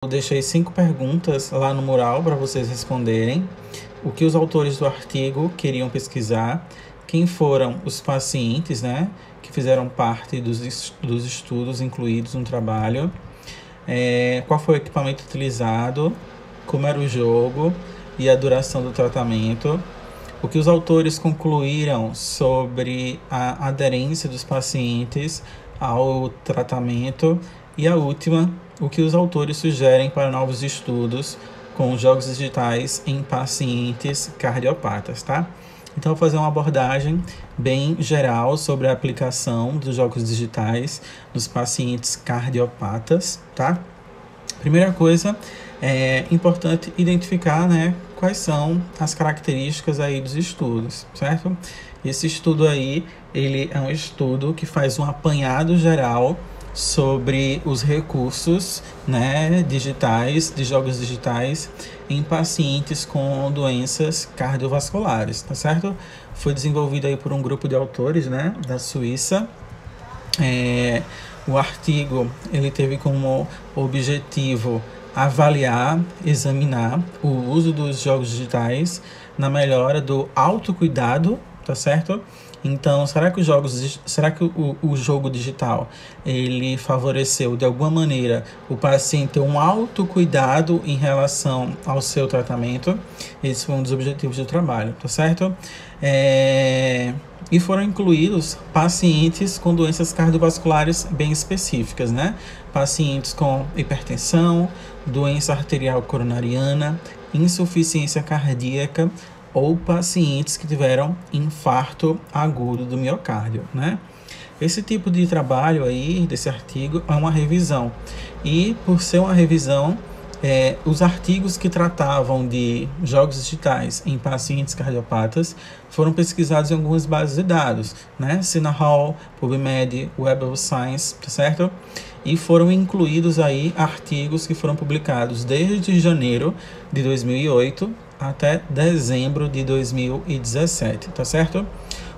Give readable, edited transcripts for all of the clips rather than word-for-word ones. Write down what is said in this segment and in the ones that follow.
Eu deixei 5 perguntas lá no mural para vocês responderem. O que os autores do artigo queriam pesquisar, quem foram os pacientes, né, que fizeram parte dos estudos incluídos no trabalho, qual foi o equipamento utilizado, como era o jogo e a duração do tratamento, o que os autores concluíram sobre a aderência dos pacientes ao tratamento e a última, o que os autores sugerem para novos estudos com jogos digitais em pacientes cardiopatas, tá? Então, vou fazer uma abordagem bem geral sobre a aplicação dos jogos digitais nos pacientes cardiopatas, tá? Primeira coisa, é importante identificar, né, quais são as características aí dos estudos, certo? Esse estudo aí, ele é um estudo que faz um apanhado geral sobre os recursos, né, digitais, de jogos digitais em pacientes com doenças cardiovasculares, tá certo? Foi desenvolvido aí por um grupo de autores, né, da Suíça. O artigo, ele teve como objetivo avaliar, examinar o uso dos jogos digitais na melhora do autocuidado, tá certo? Então, será que o jogo digital ele favoreceu de alguma maneira o paciente ter um autocuidado em relação ao seu tratamento? Esse foi um dos objetivos do trabalho, tá certo? E foram incluídos pacientes com doenças cardiovasculares bem específicas, né? Pacientes com hipertensão, doença arterial coronariana, insuficiência cardíaca, ou pacientes que tiveram infarto agudo do miocárdio, né? Esse tipo de trabalho aí, desse artigo, é uma revisão. E por ser uma revisão, os artigos que tratavam de jogos digitais em pacientes cardiopatas foram pesquisados em algumas bases de dados, né? Sinahall, PubMed, Web of Science, tá certo? E foram incluídos aí artigos que foram publicados desde janeiro de 2008 até dezembro de 2017, tá certo?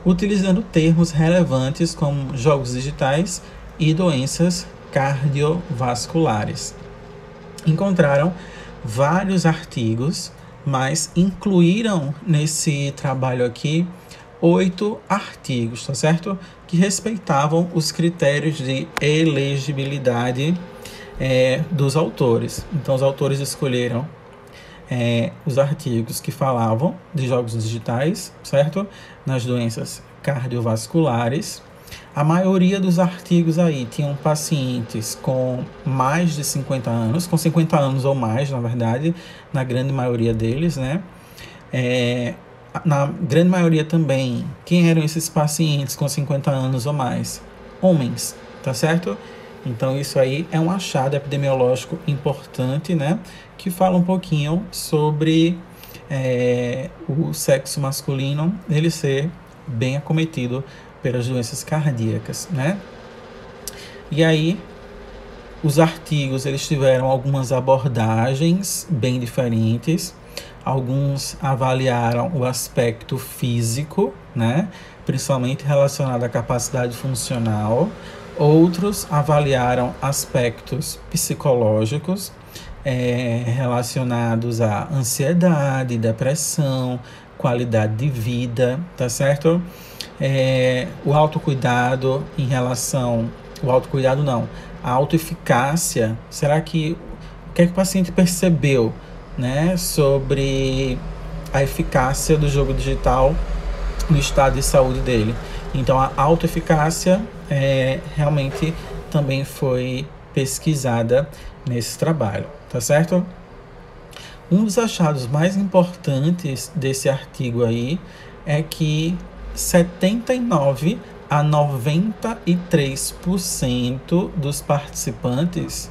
Utilizando termos relevantes como jogos digitais e doenças cardiovasculares. Encontraram vários artigos, mas incluíram nesse trabalho aqui 8 artigos, tá certo? Que respeitavam os critérios de elegibilidade dos autores. Então, os autores escolheram os artigos que falavam de jogos digitais, certo? Nas doenças cardiovasculares. A maioria dos artigos aí tinham pacientes com mais de 50 anos, com 50 anos ou mais, na verdade, na grande maioria deles, né? Na grande maioria também, quem eram esses pacientes com 50 anos ou mais? Homens, tá certo? Então, isso aí é um achado epidemiológico importante, né? Que fala um pouquinho sobre o sexo masculino, ele ser bem acometido pelas doenças cardíacas, né? E aí, os artigos, eles tiveram algumas abordagens bem diferentes. Alguns avaliaram o aspecto físico, né? Principalmente relacionado à capacidade funcional. Outros avaliaram aspectos psicológicos relacionados à ansiedade, depressão, qualidade de vida, tá certo? O autocuidado em relação... O autocuidado não, a autoeficácia. Será que... O que é que o paciente percebeu, né, sobre a eficácia do jogo digital no estado de saúde dele? Então, a autoeficácia realmente também foi pesquisada nesse trabalho, tá certo? Um dos achados mais importantes desse artigo aí é que 79 a 93% dos participantes,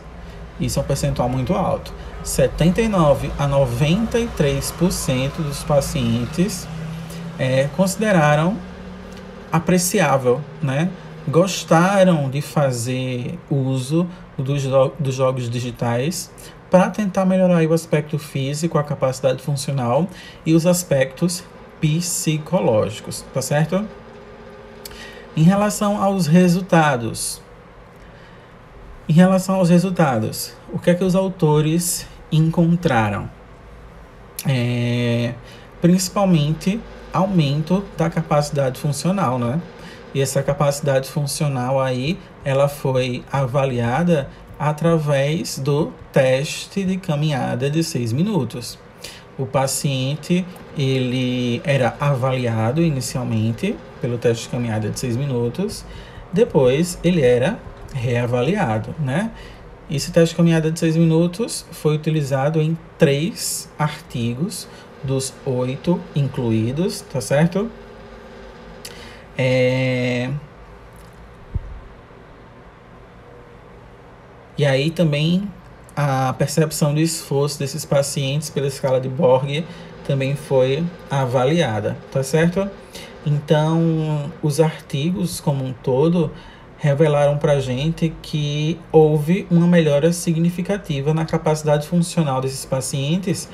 isso é um percentual muito alto, 79 a 93% dos pacientes consideraram apreciável, né? Gostaram de fazer uso dos jogos digitais para tentar melhorar o aspecto físico, a capacidade funcional e os aspectos psicológicos, tá certo? Em relação aos resultados, Em relação aos resultados, o que é que os autores encontraram? Principalmente aumento da capacidade funcional, né? E essa capacidade funcional aí, ela foi avaliada através do teste de caminhada de 6 minutos. O paciente, ele era avaliado inicialmente pelo teste de caminhada de 6 minutos, depois ele era reavaliado, né? Esse teste de caminhada de 6 minutos foi utilizado em 3 artigos dos 8 incluídos, tá certo? E aí também a percepção do esforço desses pacientes pela escala de Borg também foi avaliada, tá certo? Então, os artigos como um todo revelaram para a gente que houve uma melhora significativa na capacidade funcional desses pacientes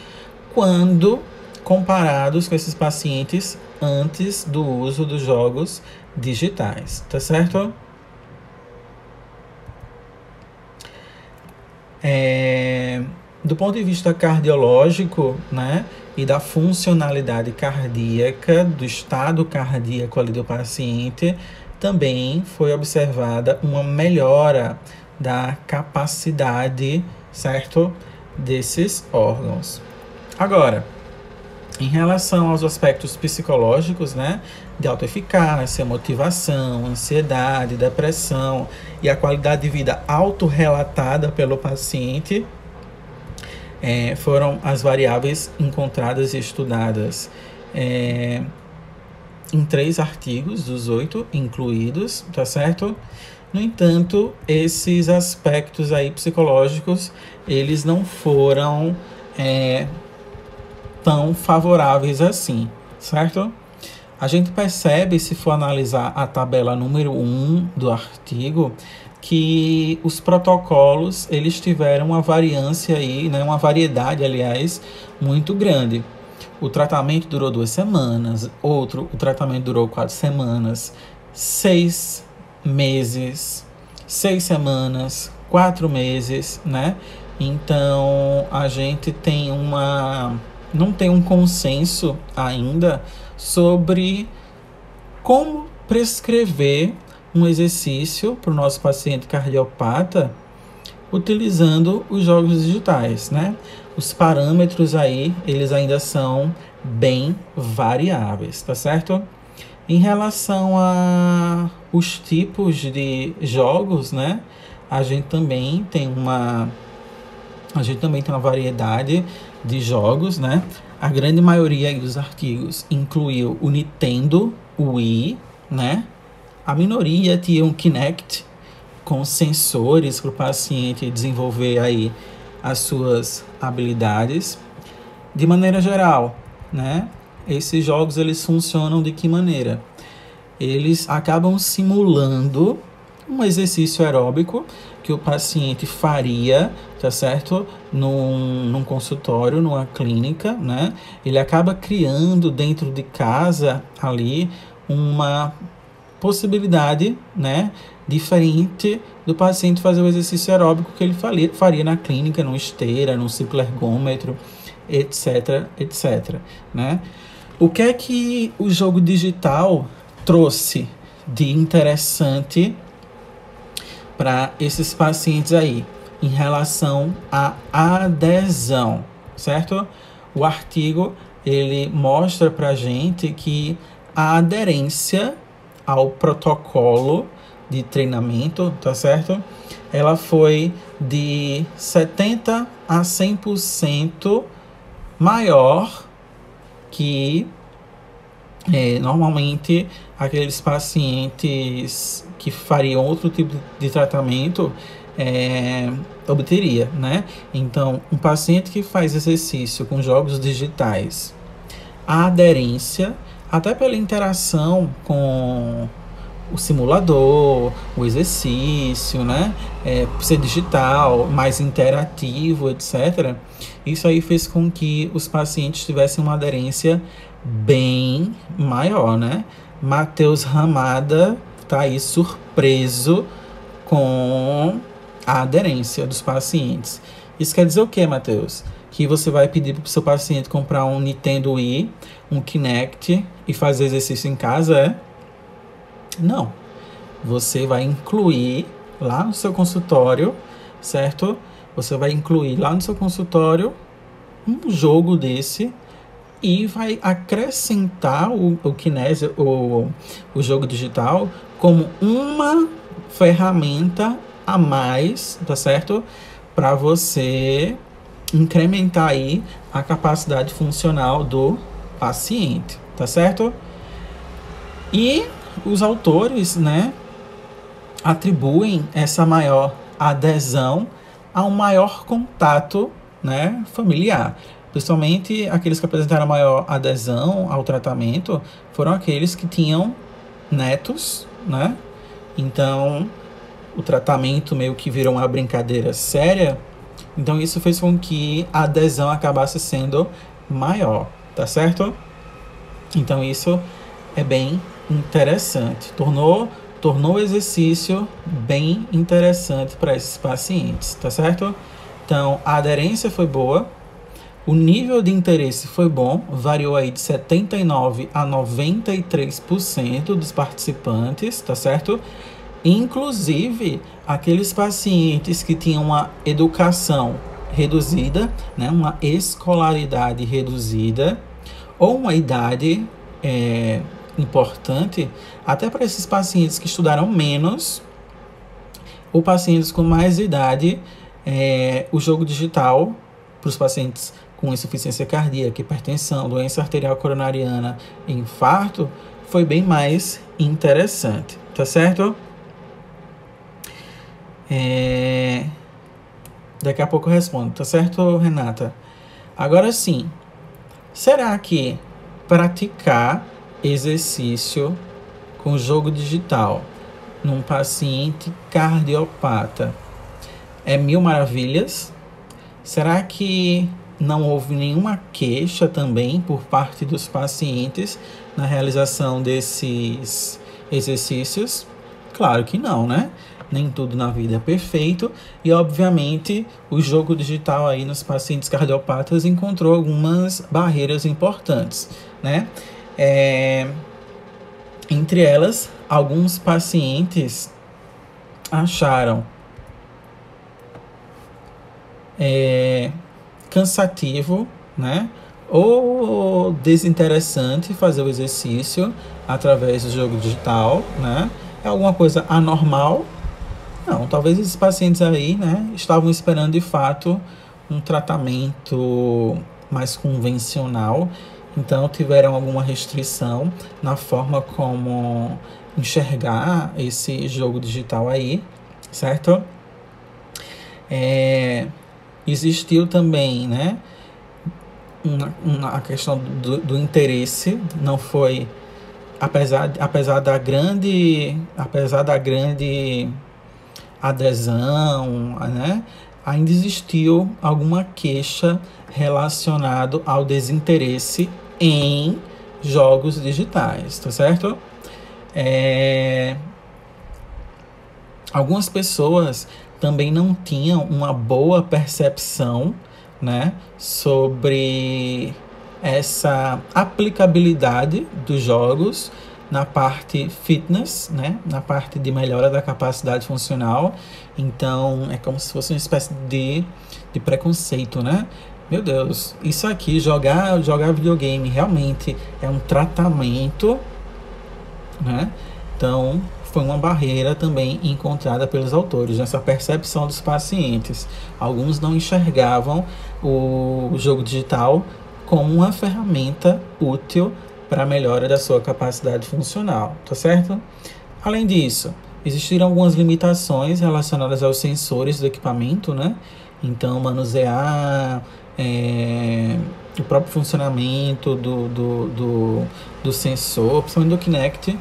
quando comparados com esses pacientes antes do uso dos jogos digitais, tá certo? Do ponto de vista cardiológico, né, e da funcionalidade cardíaca, do estado cardíaco ali do paciente, também foi observada uma melhora da capacidade, certo, desses órgãos. Agora, em relação aos aspectos psicológicos, né, de autoeficácia, motivação, ansiedade, depressão e a qualidade de vida autorrelatada pelo paciente, foram as variáveis encontradas e estudadas em 3 artigos dos 8 incluídos, tá certo? No entanto, esses aspectos aí psicológicos, eles não foram tão favoráveis assim, certo? A gente percebe, se for analisar a tabela número 1 do artigo, que os protocolos, eles tiveram uma variância aí, né, uma variedade, aliás, muito grande. O tratamento durou 2 semanas, o tratamento durou 4 semanas, 6 meses, 6 semanas, 4 meses, né? Então, a gente tem não tem um consenso ainda sobre como prescrever um exercício para o nosso paciente cardiopata utilizando os jogos digitais, né? Os parâmetros aí, eles ainda são bem variáveis, tá certo? Em relação a os tipos de jogos, né? A gente também tem uma variedade de jogos, né? A grande maioria dos artigos incluiu o Nintendo Wii, né? A minoria tinha um Kinect com sensores para o paciente desenvolver aí as suas habilidades. De maneira geral, né? Esses jogos, eles funcionam de que maneira? Eles acabam simulando um exercício aeróbico que o paciente faria, tá certo? Num consultório, numa clínica, né? Ele acaba criando dentro de casa ali uma possibilidade, né, diferente do paciente fazer o exercício aeróbico que ele faria na clínica, numa esteira, num ciclo ergômetro, etc, etc, né? O que é que o jogo digital trouxe de interessante para esses pacientes aí, em relação à adesão, certo? O artigo, ele mostra para a gente que a aderência ao protocolo de treinamento, tá certo? Ela foi de 70% a 100% maior que normalmente aqueles pacientes que fariam outro tipo de tratamento obteria, né? Então, um paciente que faz exercício com jogos digitais, a aderência, até pela interação com o simulador, o exercício, né? Ser digital, mais interativo, etc. Isso aí fez com que os pacientes tivessem uma aderência bem maior, né? Matheus Ramada tá aí surpreso com a aderência dos pacientes. Isso quer dizer o quê, Matheus? Que você vai pedir para o seu paciente comprar um Nintendo Wii, um Kinect e fazer exercício em casa, é? Não. Você vai incluir lá no seu consultório, certo? Você vai incluir lá no seu consultório um jogo desse e vai acrescentar o Kinect, o jogo digital, como uma ferramenta a mais, tá certo? Para você incrementar aí a capacidade funcional do paciente, tá certo? E os autores, né, atribuem essa maior adesão a um maior contato, né, familiar. Principalmente aqueles que apresentaram maior adesão ao tratamento foram aqueles que tinham netos, né? Então, o tratamento meio que virou uma brincadeira séria. Então, isso fez com que a adesão acabasse sendo maior, tá certo? Então, isso é bem interessante. Tornou o exercício bem interessante para esses pacientes, tá certo? Então, a aderência foi boa, o nível de interesse foi bom, variou aí de 79% a 93% dos participantes, tá certo? Inclusive, aqueles pacientes que tinham uma educação reduzida, né, uma escolaridade reduzida, ou uma idade importante, até para esses pacientes que estudaram menos, ou pacientes com mais idade, o jogo digital, para os pacientes com insuficiência cardíaca, hipertensão, doença arterial coronariana, infarto, foi bem mais interessante, tá certo? Daqui a pouco eu respondo, tá certo, Renata? Agora sim, será que praticar exercício com jogo digital num paciente cardiopata é mil maravilhas? Será que não houve nenhuma queixa também por parte dos pacientes na realização desses exercícios? Claro que não, né? Nem tudo na vida é perfeito e, obviamente, o jogo digital aí nos pacientes cardiopatas encontrou algumas barreiras importantes, né? Entre elas, alguns pacientes acharam cansativo, né? Ou desinteressante fazer o exercício através do jogo digital, né? É alguma coisa anormal? Não, talvez esses pacientes aí, né, estavam esperando de fato um tratamento mais convencional, então tiveram alguma restrição na forma como enxergar esse jogo digital aí, certo? Existiu também, né, a questão do interesse, não foi, apesar da grande adesão, né, ainda existiu alguma queixa relacionada ao desinteresse em jogos digitais, tá certo? Algumas pessoas também não tinham uma boa percepção, né, sobre essa aplicabilidade dos jogos na parte fitness, né, na parte de melhora da capacidade funcional. Então, é como se fosse uma espécie de preconceito, né? Meu Deus, isso aqui, jogar videogame realmente é um tratamento, né? Então, foi uma barreira também encontrada pelos autores, nessa percepção dos pacientes. Alguns não enxergavam o jogo digital como uma ferramenta útil para a melhora da sua capacidade funcional, tá certo? Além disso, existiram algumas limitações relacionadas aos sensores do equipamento, né? Então, manusear o próprio funcionamento do sensor, principalmente do Kinect,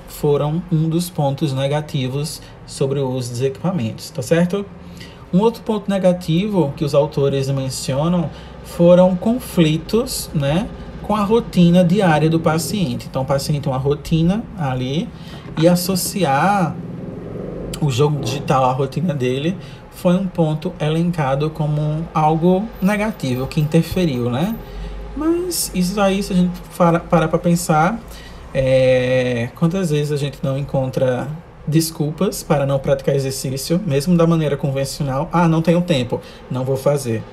foram um dos pontos negativos sobre o uso dos equipamentos, tá certo? Um outro ponto negativo que os autores mencionam foram conflitos, né, com a rotina diária do paciente. Então, o paciente tem uma rotina ali e associar o jogo digital, a rotina dele, foi um ponto elencado como algo negativo, que interferiu, né? Mas isso aí, se a gente parar para pensar, quantas vezes a gente não encontra desculpas para não praticar exercício, mesmo da maneira convencional? Ah, não tenho tempo, não vou fazer.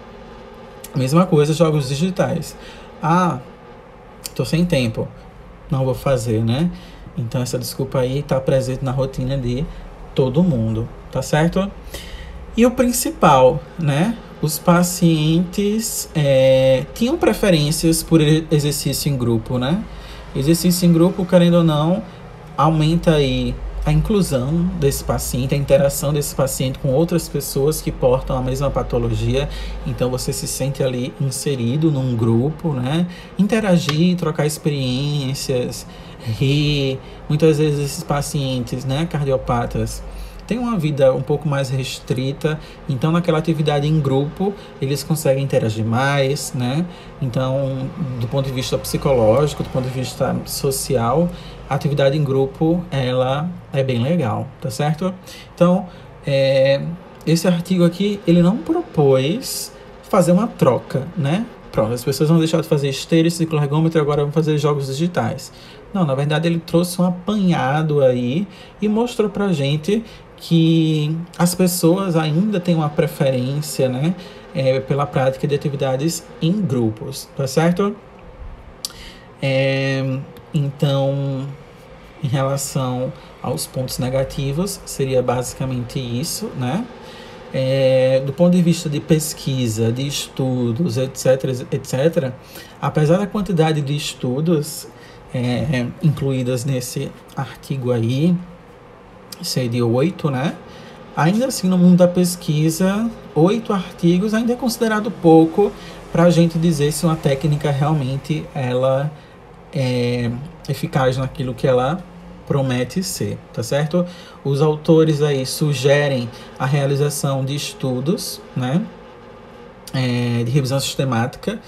Mesma coisa, jogos digitais. Ah, tô sem tempo, não vou fazer, né? Então essa desculpa aí está presente na rotina de todo mundo, tá certo? E o principal, né? Os pacientes tinham preferências por exercício em grupo, né? Exercício em grupo, querendo ou não, aumenta aí a inclusão desse paciente, a interação desse paciente com outras pessoas que portam a mesma patologia. Então você se sente ali inserido num grupo, né? Interagir, trocar experiências, rir. Muitas vezes esses pacientes, né, cardiopatas, têm uma vida um pouco mais restrita, então naquela atividade em grupo eles conseguem interagir mais, né? Então, do ponto de vista psicológico, do ponto de vista social, a atividade em grupo, ela é bem legal, tá certo? Então, esse artigo aqui, ele não propôs fazer uma troca, né? Pronto, as pessoas vão deixar de fazer esteira e cicloergômetro e agora vão fazer jogos digitais. Não, na verdade ele trouxe um apanhado aí e mostrou pra gente que as pessoas ainda têm uma preferência, né, pela prática de atividades em grupos, tá certo? Então, em relação aos pontos negativos, seria basicamente isso, né? Do ponto de vista de pesquisa, de estudos, etc., apesar da quantidade de estudos incluídas nesse artigo aí, seria 8, né? Ainda assim, no mundo da pesquisa, 8 artigos ainda é considerado pouco para a gente dizer se uma técnica realmente ela é eficaz naquilo que ela promete ser, tá certo? Os autores aí sugerem a realização de estudos, né, de revisão sistemática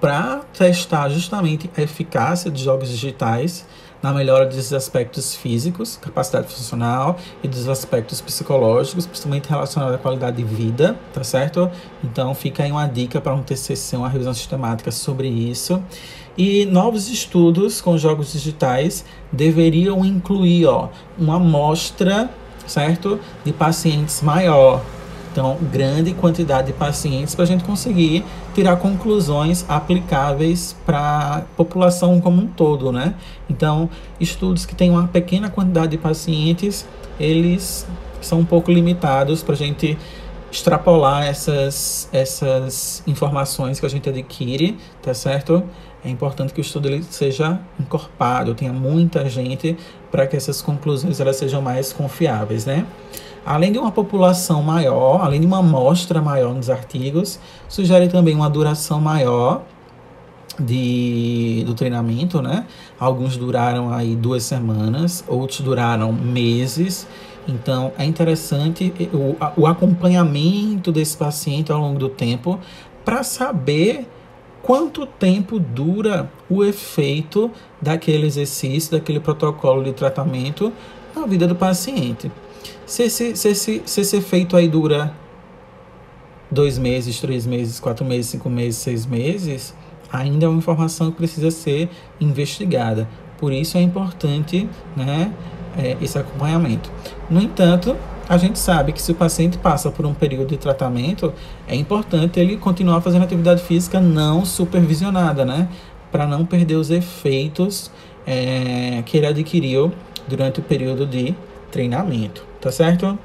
para testar justamente a eficácia de jogos digitais na melhora dos aspectos físicos, capacidade funcional e dos aspectos psicológicos, principalmente relacionados à qualidade de vida, tá certo? Então fica aí uma dica para um TCC, uma revisão sistemática sobre isso. E novos estudos com jogos digitais deveriam incluir uma amostra, certo, de pacientes maior. Então, grande quantidade de pacientes para a gente conseguir tirar conclusões aplicáveis para a população como um todo, né? Então, estudos que têm uma pequena quantidade de pacientes, eles são um pouco limitados para a gente extrapolar essas informações que a gente adquire, tá certo? É importante que o estudo ele seja encorpado, tenha muita gente para que essas conclusões elas sejam mais confiáveis, né? Além de uma população maior, além de uma amostra maior nos artigos, sugere também uma duração maior do treinamento, né? Alguns duraram aí 2 semanas, outros duraram meses. Então, é interessante o acompanhamento desse paciente ao longo do tempo para saber quanto tempo dura o efeito daquele exercício, daquele protocolo de tratamento na vida do paciente. Se esse efeito aí dura 2 meses, 3 meses, 4 meses, 5 meses, 6 meses, ainda é uma informação que precisa ser investigada. Por isso é importante, né, esse acompanhamento. No entanto, a gente sabe que se o paciente passa por um período de tratamento, é importante ele continuar fazendo atividade física não supervisionada, né, para não perder os efeitos que ele adquiriu durante o período de treinamento, tá certo?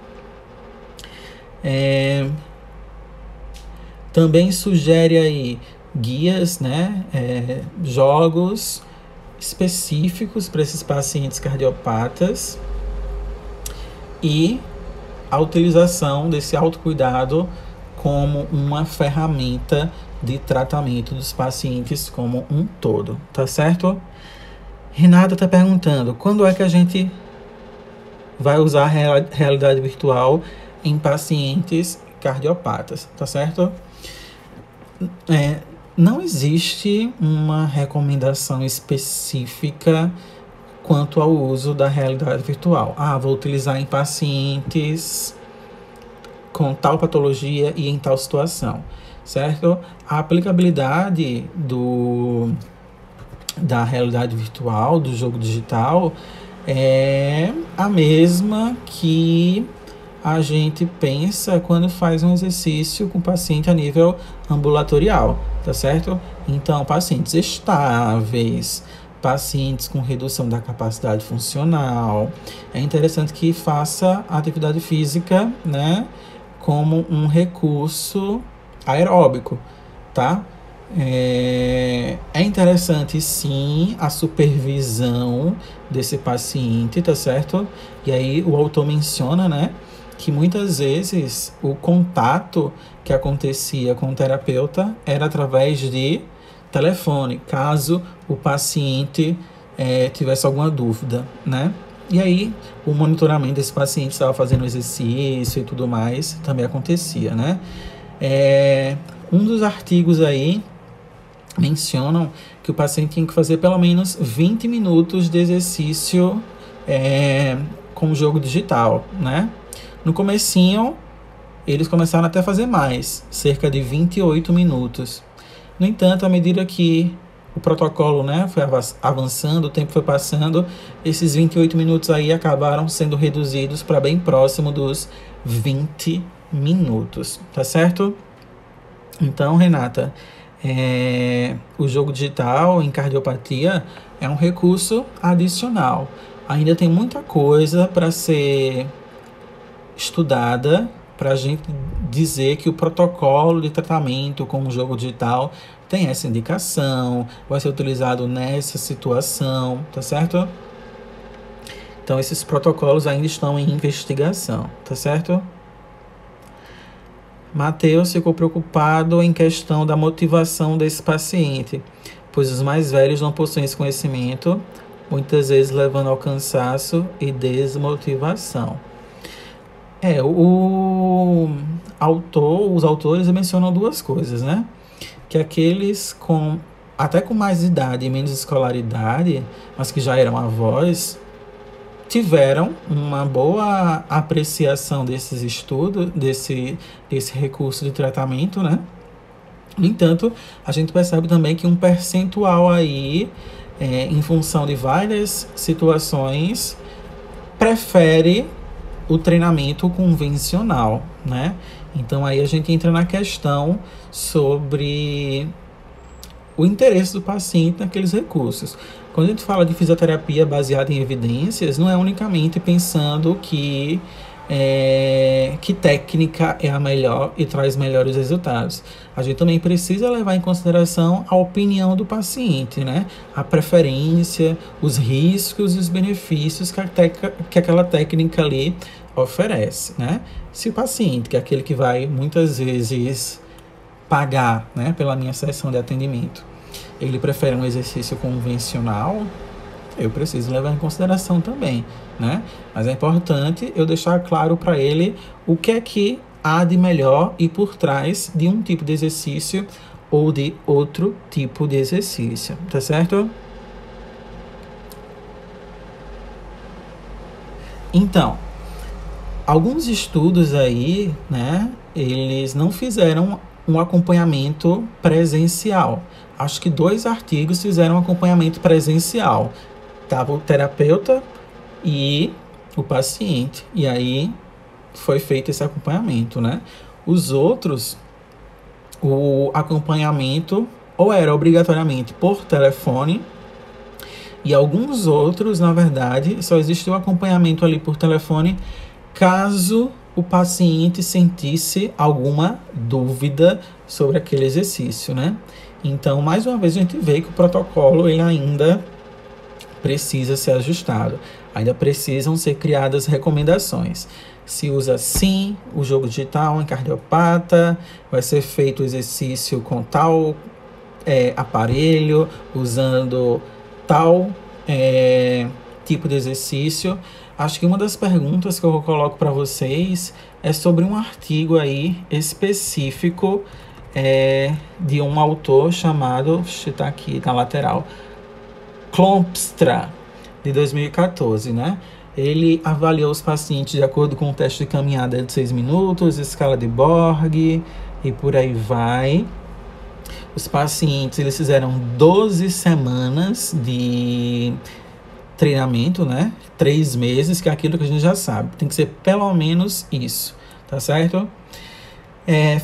Também sugere aí guias, né, jogos específicos para esses pacientes cardiopatas e a utilização desse autocuidado como uma ferramenta de tratamento dos pacientes como um todo, tá certo? Renata está perguntando, quando é que a gente vai usar a realidade virtual em pacientes cardiopatas, tá certo? Não existe uma recomendação específica quanto ao uso da realidade virtual. Ah, vou utilizar em pacientes com tal patologia e em tal situação, certo? A aplicabilidade da realidade virtual, do jogo digital, é a mesma que a gente pensa quando faz um exercício com o paciente a nível ambulatorial, tá certo? Então, pacientes estáveis, pacientes com redução da capacidade funcional. É interessante que faça atividade física, né, como um recurso aeróbico, tá? É interessante, sim, a supervisão desse paciente, tá certo? E aí o autor menciona, né, que muitas vezes o contato que acontecia com o terapeuta era através de telefone, caso o paciente tivesse alguma dúvida, né? E aí, o monitoramento desse paciente estava fazendo exercício e tudo mais, também acontecia, né? Um dos artigos aí mencionam que o paciente tinha que fazer pelo menos 20 minutos de exercício com o jogo digital, né? No comecinho, eles começaram até a fazer mais, cerca de 28 minutos. No entanto, à medida que o protocolo, né, foi avançando, o tempo foi passando, esses 28 minutos aí acabaram sendo reduzidos para bem próximo dos 20 minutos, tá certo? Então, Renata, o jogo digital em cardiopatia é um recurso adicional. Ainda tem muita coisa para ser estudada para a gente dizer que o protocolo de tratamento com o jogo digital tem essa indicação, vai ser utilizado nessa situação, tá certo? Então, esses protocolos ainda estão em investigação, tá certo? Matheus ficou preocupado em questão da motivação desse paciente, pois os mais velhos não possuem esse conhecimento, muitas vezes levando ao cansaço e desmotivação. Os autores mencionam duas coisas, né? Que aqueles até com mais idade e menos escolaridade, mas que já eram avós, tiveram uma boa apreciação desses estudos, desse recurso de tratamento, né? No entanto, a gente percebe também que um percentual aí, em função de várias situações, prefere o treinamento convencional, né? Então aí a gente entra na questão sobre o interesse do paciente naqueles recursos. Quando a gente fala de fisioterapia baseada em evidências, não é unicamente pensando que técnica é a melhor e traz melhores resultados. A gente também precisa levar em consideração a opinião do paciente, né? A preferência, os riscos e os benefícios que aquela técnica ali oferece, né? Se o paciente, que é aquele que vai muitas vezes pagar, né, pela minha sessão de atendimento, ele prefere um exercício convencional, eu preciso levar em consideração também, né? Mas é importante eu deixar claro para ele o que é que há de melhor e por trás de um tipo de exercício ou de outro tipo de exercício, tá certo? Então, alguns estudos aí, né, eles não fizeram um acompanhamento presencial. Acho que 2 artigos fizeram acompanhamento presencial. Tava o terapeuta e o paciente. E aí foi feito esse acompanhamento, né? Os outros, o acompanhamento ou era obrigatoriamente por telefone, e alguns outros, na verdade, só existiu acompanhamento ali por telefone caso o paciente sentisse alguma dúvida sobre aquele exercício, né? Então, mais uma vez, a gente vê que o protocolo ele ainda precisa ser ajustado. Ainda precisam ser criadas recomendações. Se usa sim o jogo digital em cardiopata, vai ser feito o exercício com tal aparelho, usando tal tipo de exercício. Acho que uma das perguntas que eu coloco para vocês é sobre um artigo aí específico de um autor chamado, está aqui na lateral, Klopstra. de 2014, né? Ele avaliou os pacientes de acordo com o teste de caminhada de 6 minutos, escala de Borg e por aí vai. Os pacientes, eles fizeram 12 semanas de treinamento, né? 3 meses, que é aquilo que a gente já sabe. Tem que ser pelo menos isso, tá certo?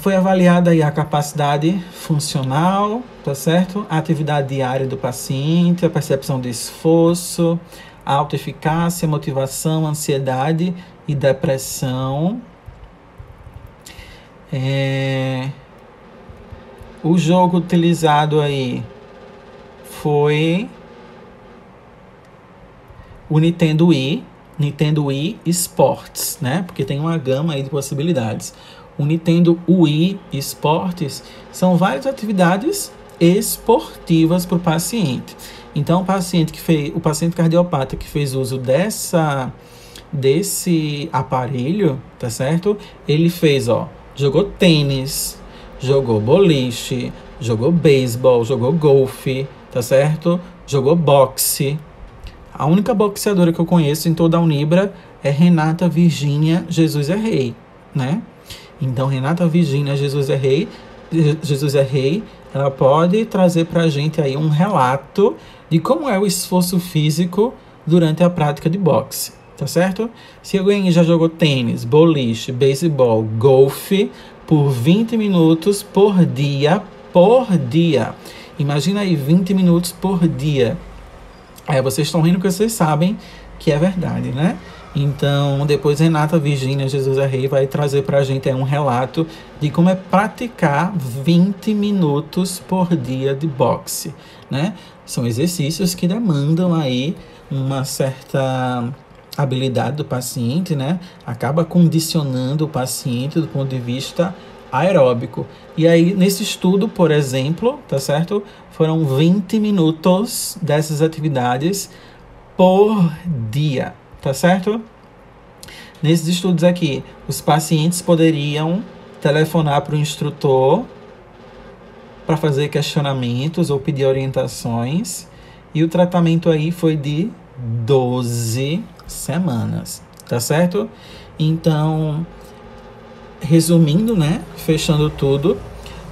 Foi avaliada aí a capacidade funcional, tá certo? A atividade diária do paciente, a percepção de esforço, a autoeficácia, motivação, ansiedade e depressão. O jogo utilizado aí foi o Nintendo Wii Sports, né? Porque tem uma gama aí de possibilidades. O Nintendo Wii Sports são várias atividades esportivas para o paciente. Então, o paciente cardiopata que fez uso desse aparelho, tá certo? Ele fez, jogou tênis, jogou boliche, jogou beisebol, jogou golfe, tá certo? Jogou boxe. A única boxeadora que eu conheço em toda a Unibra é Renata Virgínia Jesus é Rei, né? Então, Renata Virgínia Jesus é Rei, ela pode trazer pra gente aí um relato de como é o esforço físico durante a prática de boxe, tá certo? Se alguém já jogou tênis, boliche, beisebol, golfe por 20 minutos por dia, imagina aí 20 minutos por dia. Vocês estão rindo porque vocês sabem que é verdade, né? Então, depois Renata Virgínia Jesus é Rei vai trazer pra gente um relato de como é praticar 20 minutos por dia de boxe, né? São exercícios que demandam aí uma certa habilidade do paciente, né? Acaba condicionando o paciente do ponto de vista aeróbico. E aí, nesse estudo, por exemplo, tá certo? Foram 20 minutos dessas atividades por dia, tá certo? Nesses estudos aqui, os pacientes poderiam telefonar para o instrutor para fazer questionamentos ou pedir orientações. E o tratamento aí foi de 12 semanas, tá certo? Então, resumindo, né? Fechando tudo,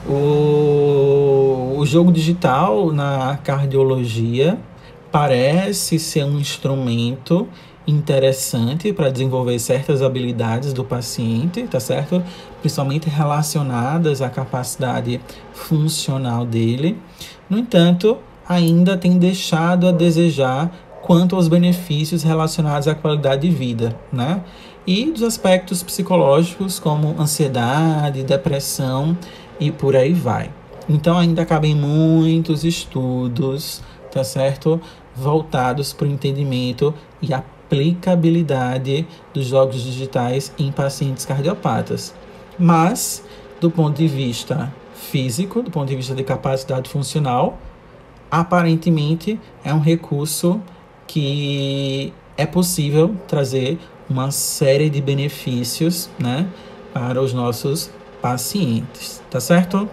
o jogo digital na cardiologia parece ser um instrumento interessante para desenvolver certas habilidades do paciente, tá certo? Principalmente relacionadas à capacidade funcional dele. No entanto, ainda tem deixado a desejar quanto aos benefícios relacionados à qualidade de vida, né? E dos aspectos psicológicos como ansiedade, depressão e por aí vai. Então ainda cabem muitos estudos, tá certo? Voltados para o entendimento e aplicabilidade dos jogos digitais em pacientes cardiopatas. Mas, do ponto de vista físico, do ponto de vista de capacidade funcional, aparentemente é um recurso que é possível trazer uma série de benefícios, né, para os nossos pacientes, tá certo?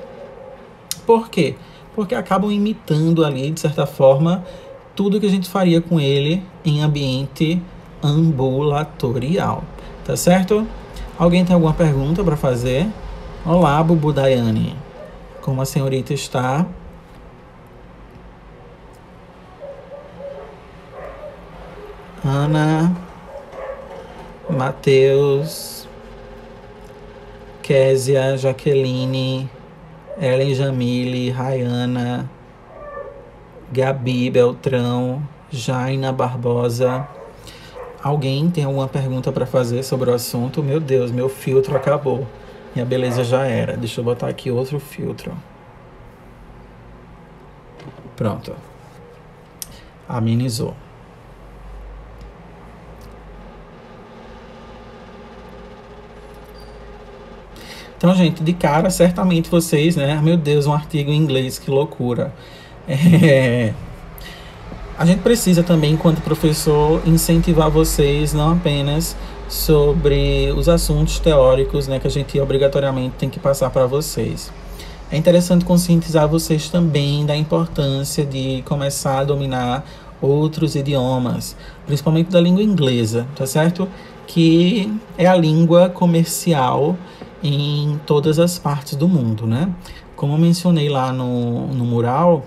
Por quê? Porque acabam imitando ali, de certa forma, tudo que a gente faria com ele em ambiente ambulatorial, tá certo? Alguém tem alguma pergunta para fazer? Olá, Bubu Daiane. Como a senhorita está? Ana, Matheus, Késia, Jaqueline, Ellen Jamile, Rayana, Gabi Beltrão, Jaina Barbosa. Alguém tem alguma pergunta para fazer sobre o assunto? Meu Deus, meu filtro acabou. Minha beleza já era. Deixa eu botar aqui outro filtro. Pronto. Amenizou. Então, gente, de cara, certamente vocês, né? Meu Deus, um artigo em inglês, que loucura. A gente precisa também, enquanto professor, incentivar vocês não apenas sobre os assuntos teóricos, né, que a gente obrigatoriamente tem que passar para vocês. É interessante conscientizar vocês também da importância de começar a dominar outros idiomas, principalmente da língua inglesa, tá certo? Que é a língua comercial em todas as partes do mundo, né? Como eu mencionei lá no mural,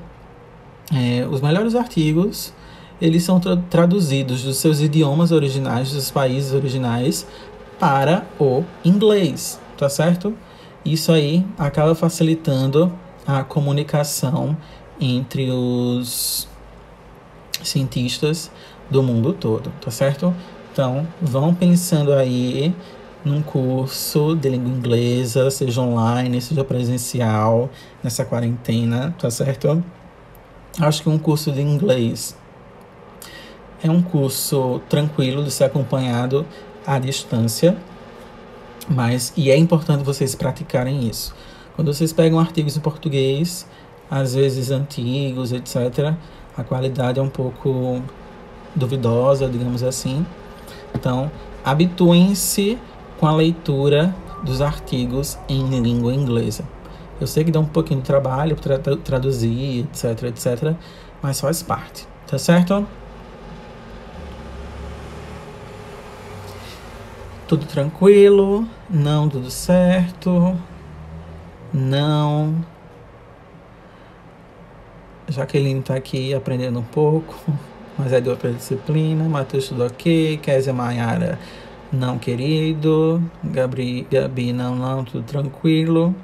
os melhores artigos, eles são traduzidos dos seus idiomas originais, dos países originais, para o inglês, tá certo? Isso aí acaba facilitando a comunicação entre os cientistas do mundo todo, tá certo? Então, vão pensando aí num curso de língua inglesa, seja online, seja presencial, nessa quarentena, tá certo? Acho que um curso de inglês é um curso tranquilo de ser acompanhado à distância, e é importante vocês praticarem isso. Quando vocês pegam artigos em português, às vezes antigos, etc., a qualidade é um pouco duvidosa, digamos assim. Então, habituem-se com a leitura dos artigos em língua inglesa. Eu sei que dá um pouquinho de trabalho para traduzir, etc, etc, mas faz parte, tá certo? Tudo tranquilo? Não tudo certo? Não. Jaqueline tá aqui aprendendo um pouco, mas é de outra disciplina. Matheus, tudo ok. Kézia Maiara, não, querido. Gabi, não, tudo tranquilo.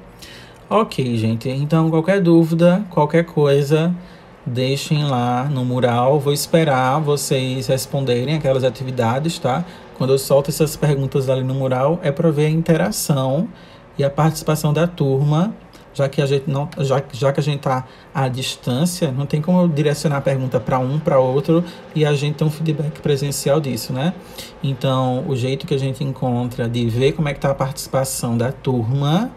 Ok, gente. Então, qualquer dúvida, qualquer coisa, deixem lá no mural. Vou esperar vocês responderem aquelas atividades, tá? Quando eu solto essas perguntas ali no mural, é para ver a interação e a participação da turma, já que a gente não, já que a gente tá à distância, não tem como eu direcionar a pergunta para um, para outro e a gente ter um feedback presencial disso, né? Então, o jeito que a gente encontra de ver como é que tá a participação da turma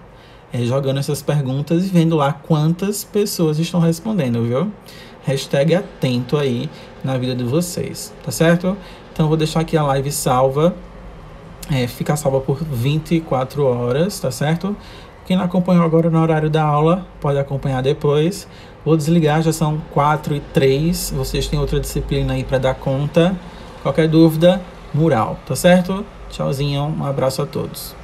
é jogando essas perguntas e vendo lá quantas pessoas estão respondendo, viu? Hashtag atento aí na vida de vocês, tá certo? Então, vou deixar aqui a live salva. Fica salva por 24 horas, tá certo? Quem não acompanhou agora no horário da aula, pode acompanhar depois. Vou desligar, já são 4h03. Vocês têm outra disciplina aí para dar conta. Qualquer dúvida, mural, tá certo? Tchauzinho, um abraço a todos.